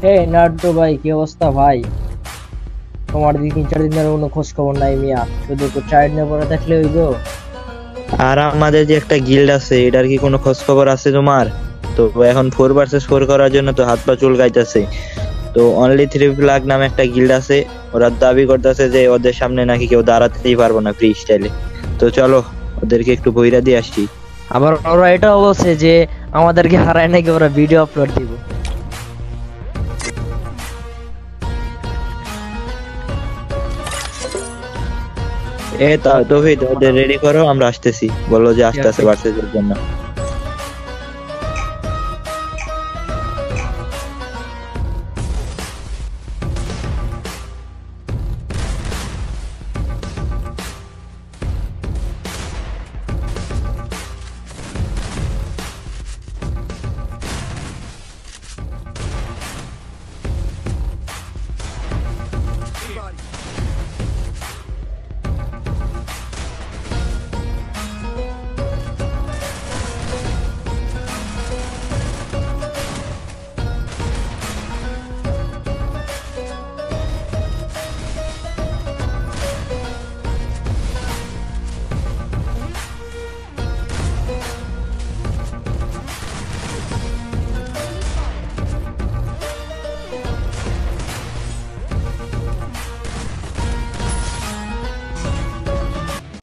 এই নাট্টু ভাই, কি অবস্থা ভাই? তোমার দিকে 3-4 দিন ধরে কোনো খোঁজ খবর নাই মিয়া, শুধু একটু ট্রাইড নিয়ে পড়ে থাকলে হইব? আর আমাদের যে একটা গিল্ড আছে এটার কি কোনো খোঁজ খবর আছে তোমার? তো এখন 4 ভার্সেস 4 করার জন্য তো হাত পা চুলকাইতেছে। তো অনলি 3 প্লাগ নামে একটা গিল্ড আছে, ওরা দাবি করতেছে যে ওদের সামনে নাকি কেউ দাঁড়াতেই পারবো না ফ্রি স্টাইলে। তো চলো ওদেরকে একটু বইরা দিয়ে আসি। আবার ওরা এটাও বলছে যে আমাদেরকে হারায় নাকি ওরা ভিডিও আপলোড দিব। তা তৌহিদ ওদের রেডি করো, আমরা আসতেছি, বললো যে আসতেছে ভার্সেসের জন্য।